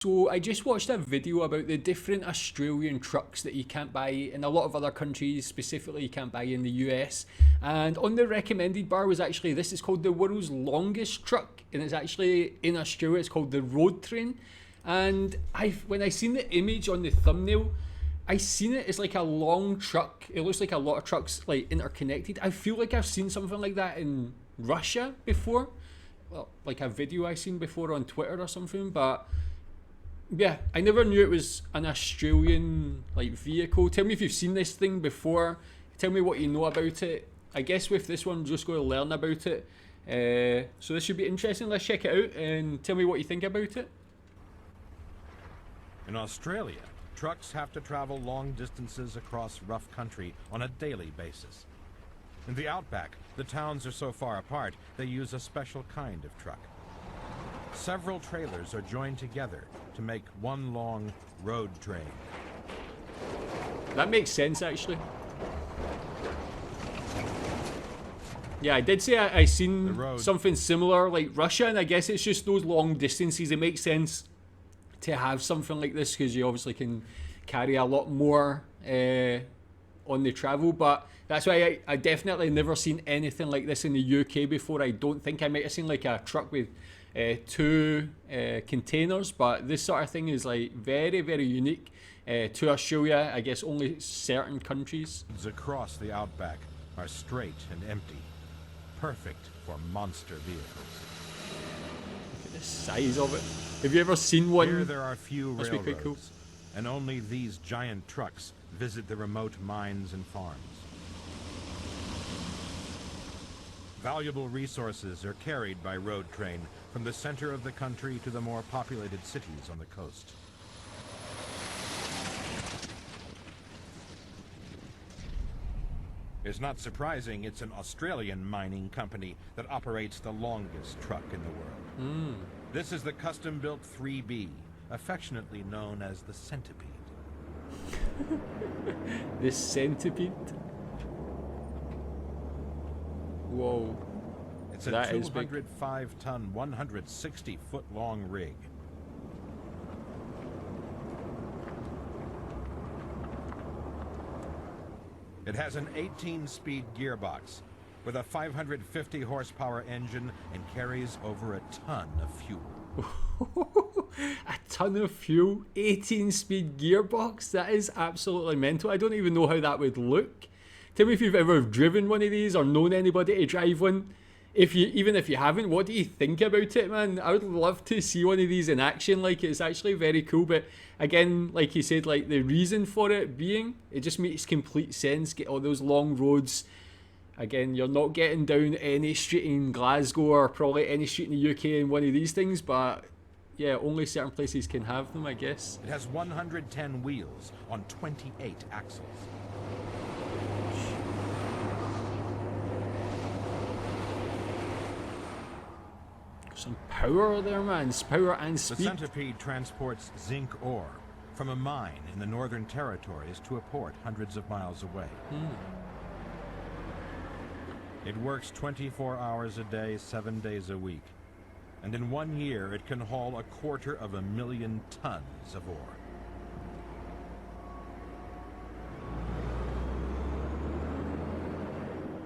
So I just watched a video about the different Australian trucks that you can't buy in a lot of other countries, specifically you can't buy in the US. And on the recommended bar was actually this is called the world's longest truck, and it's actually in Australia. It's called the Road Train. And when I seen the image on the thumbnail, I seen it as like a long truck. It looks like a lot of trucks like interconnected. I feel like I've seen something like that in Russia before, well, like a video I seen before on Twitter or something, but. Yeah, I never knew it was an Australian like vehicle. Tell me if you've seen this thing before. Tell me what you know about it. I guess with this one, I'm just going to learn about it. So this should be interesting. Let's check it out and tell me what you think about it. In Australia, trucks have to travel long distances across rough country on a daily basis. In the outback, the towns are so far apart, they use a special kind of truck. Several trailers are joined together to make one long road train. That makes sense, actually. Yeah, I did say I seen something similar like Russia, and I guess it's just those long distances. It makes sense to have something like this because you obviously can carry a lot more on the travel, but that's why I definitely never seen anything like this in the UK before. I don't think I might have seen like a truck with two containers, but this sort of thing is like very, very unique to Australia. I guess only certain countries. Across the outback are straight and empty, perfect for monster vehicles. Look at the size of it. Have you ever seen one? Here there are few Must be pretty cool. railroads, and only these giant trucks visit the remote mines and farms. Valuable resources are carried by road train from the center of the country to the more populated cities on the coast. It's not surprising it's an Australian mining company that operates the longest truck in the world. This is the custom-built 3B, affectionately known as the centipede. The centipede? Whoa. It's a 205-ton, 160-foot-long rig. It has an 18-speed gearbox with a 550-horsepower engine and carries over a ton of fuel. A ton of fuel, 18-speed gearbox? That is absolutely mental. I don't even know how that would look. Tell me if you've ever driven one of these or known anybody to drive one. Even if you haven't, what do you think about it, man? I would love to see one of these in action. Like, it's actually very cool, but again, like you said, like the reason for it being, it just makes complete sense. Get all those long roads. Again, you're not getting down any street in Glasgow or probably any street in the UK in one of these things, but yeah, only certain places can have them, I guess. It has 110 wheels on 28 axles. Some power there, man. Power and speed. The centipede transports zinc ore from a mine in the Northern Territories to a port hundreds of miles away. It works 24 hours a day, 7 days a week. And in 1 year, it can haul 250,000 tons of ore.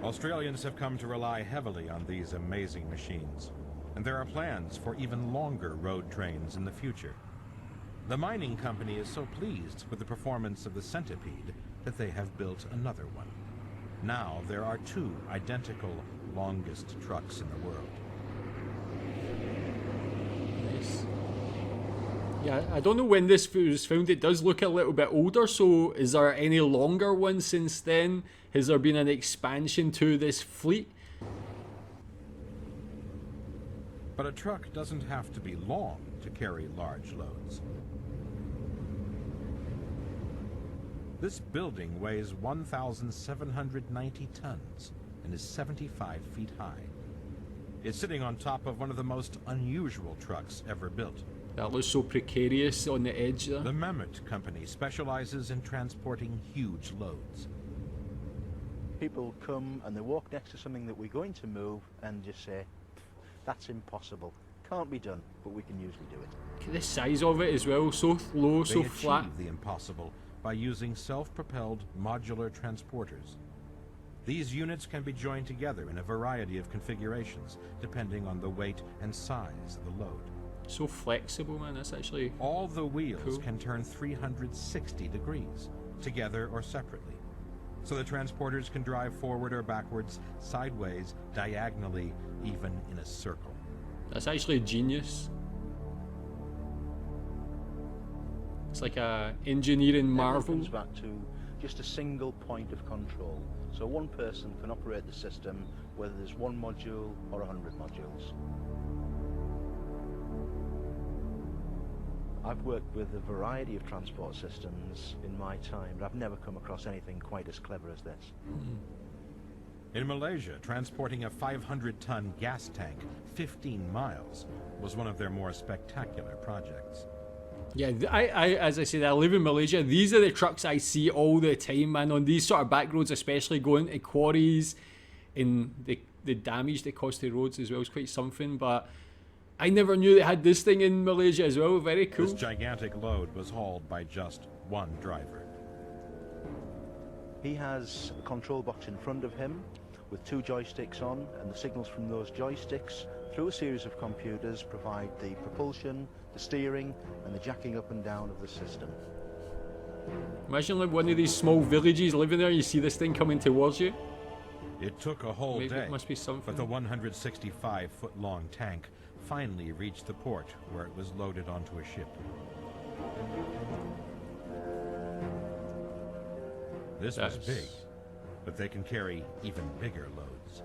Australians have come to rely heavily on these amazing machines. And there are plans for even longer road trains in the future. The mining company is so pleased with the performance of the centipede that they have built another one. Now there are 2 identical longest trucks in the world. Nice. Yeah, I don't know when this was filmed. It does look a little bit older, so is there any longer ones since then? Has there been an expansion to this fleet? But a truck doesn't have to be long to carry large loads. This building weighs 1,790 tons and is 75 feet high. It's sitting on top of one of the most unusual trucks ever built. That looks so precarious on the edge there. The Mammoth Company specializes in transporting huge loads. People come and they walk next to something that we're going to move and just say, that's impossible. can't be done, but we can usually do it. Look at the size of it as well, so low, They so achieve flat. the impossible by using self-propelled modular transporters. These units can be joined together in a variety of configurations, depending on the weight and size of the load. So flexible, man. That's actually All the wheels cool. can turn 360 degrees, together or separately. So the transporters can drive forward or backwards, sideways, diagonally, even in a circle. That's actually genius. It's like a engineering marvel. Everything comes back to just a single point of control. So one person can operate the system, whether there's one module or 100 modules. I've worked with a variety of transport systems in my time, but I've never come across anything quite as clever as this. In Malaysia, transporting a 500-ton gas tank 15 miles was one of their more spectacular projects. Yeah, as I said, I live in Malaysia. These are the trucks I see all the time, man, on these sort of back roads, especially going to quarries, and the damage they cause to roads as well is quite something. But I never knew they had this thing in Malaysia as well. Very cool. This gigantic load was hauled by just one driver. He has a control box in front of him with 2 joysticks on, and the signals from those joysticks through a series of computers provide the propulsion, the steering, and the jacking up and down of the system. Imagine like one of these small villages living there, you see this thing coming towards you. It took a whole Maybe day, it must be something. but the 165-foot-long tank finally reached the port where it was loaded onto a ship. This was That's- big, but they can carry even bigger loads.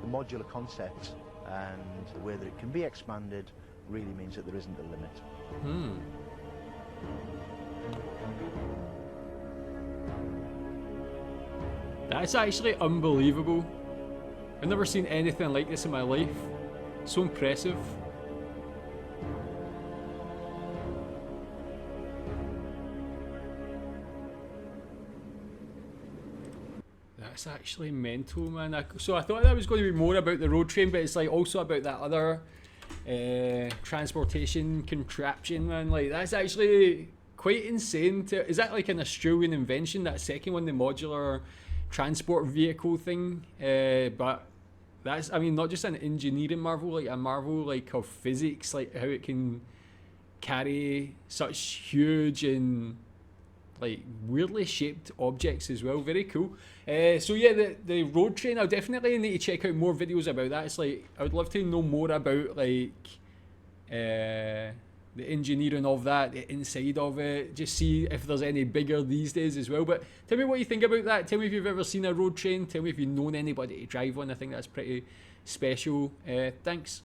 The modular concept and the way that it can be expanded really means that there isn't a limit. That's actually unbelievable. I've never seen anything like this in my life. So impressive. That's actually mental, man. So I thought that was going to be more about the road train, but it's like also about that other transportation contraption, man. Like that's actually quite insane. Is that like an Australian invention? That second one, the modular transport vehicle thing, but that's, I mean, not just an engineering marvel, like a marvel like of physics, like how it can carry such huge and like weirdly shaped objects as well. Very cool. So yeah, the road train, I'll definitely need to check out more videos about that. It's like I would love to know more about like the engineering of that, the inside of it, just see if there's any bigger these days as well. But tell me what you think about that. Tell me if you've ever seen a road train. Tell me if you've known anybody to drive one. I think that's pretty special. Thanks.